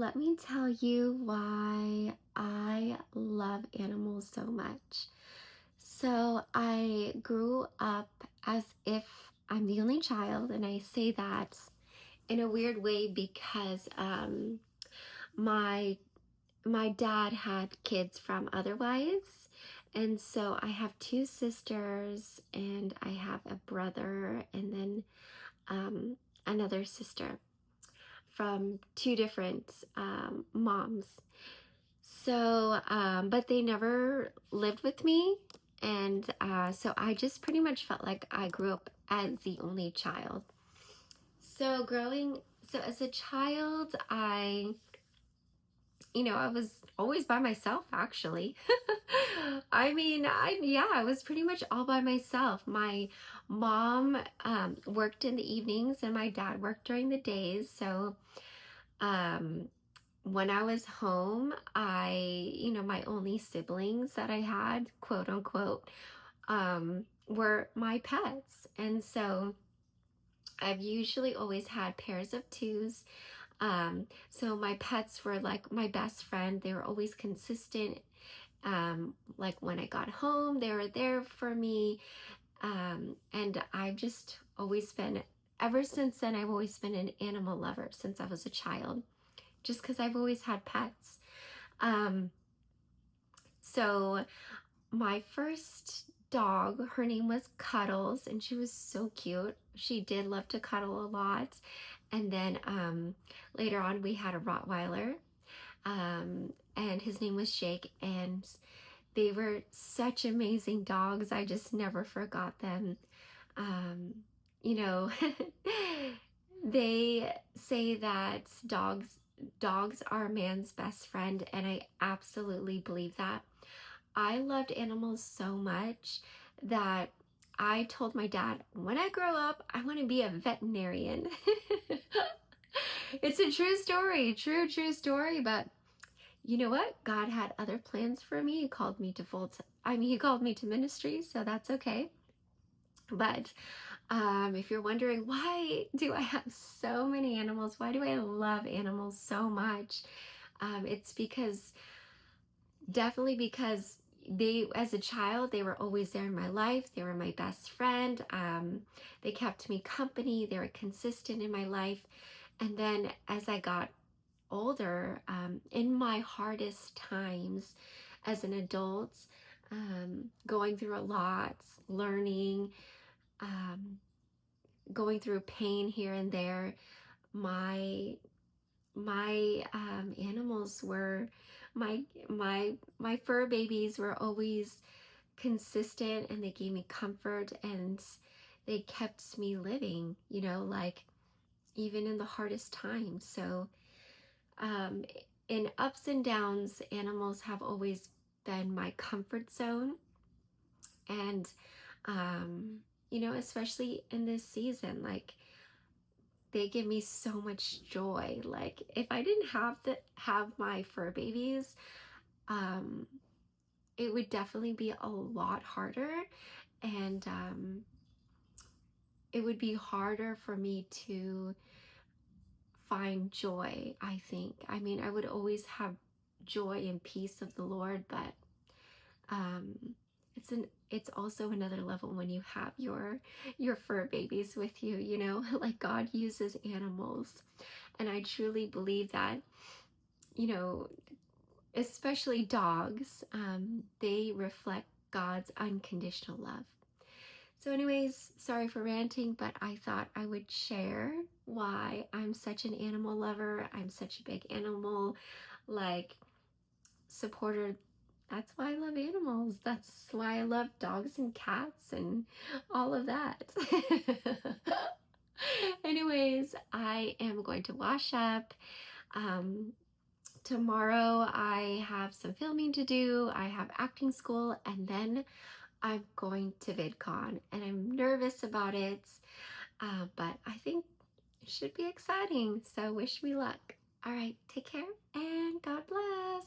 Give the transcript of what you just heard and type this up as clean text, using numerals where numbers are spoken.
let me tell you why I love animals so much. So, I grew up as if I'm the only child, and I say that in a weird way because my my dad had kids from other wives, and so I have two sisters, and I have a brother, and then um, another sister from two different moms. So, but they never lived with me. And so I just pretty much felt like I grew up as the only child. So as a child, I was always by myself actually. I was pretty much all by myself. My mom worked in the evenings and my dad worked during the days. So, um, when I was home, my only siblings that I had, quote unquote, were my pets. And so I've usually always had pairs of twos. So my pets were like my best friend. They were always consistent. Like when I got home, they were there for me. And I've just always been, ever since then, I've always been an animal lover since I was a child, just because I've always had pets. Um, so my first dog, her name was Cuddles, and she was so cute. She did love to cuddle a lot. And then later on, we had a Rottweiler, and his name was Shake, and they were such amazing dogs. I just never forgot them. Um, you know, they say that dogs are man's best friend, and I absolutely believe that. I loved animals so much that I told my dad, when I grow up, I want to be a veterinarian. It's a true story, true story, but you know what? God had other plans for me. He called me to he called me to ministry, so that's okay. But if you're wondering, why do I have so many animals? Why do I love animals so much? It's definitely because as a child, they were always there in my life. They were my best friend. They kept me company. They were consistent in my life. And then as I got older, in my hardest times as an adult, going through a lot, learning, um, going through pain here and there, my animals were my fur babies were always consistent, and they gave me comfort, and they kept me living, like even in the hardest times. So um, in ups and downs, animals have always been my comfort zone. And especially in this season, like they give me so much joy. Like if I didn't have my fur babies, um, it would definitely be a lot harder, and it would be harder for me to find joy, I think. I mean, I would always have joy and peace of the Lord, but um, it's also another level when you have your fur babies with you, like God uses animals. And I truly believe that, you know, especially dogs, they reflect God's unconditional love. So anyways, sorry for ranting, but I thought I would share why I'm such an animal lover. I'm such a big animal, like, supporter. That's why I love animals. That's why I love dogs and cats and all of that. Anyways, I am going to wash up. Um, Tomorrow I have some filming to do. I have acting school, and then I'm going to VidCon, and I'm nervous about it, but I think it should be exciting. So wish me luck. All right, take care, and God bless.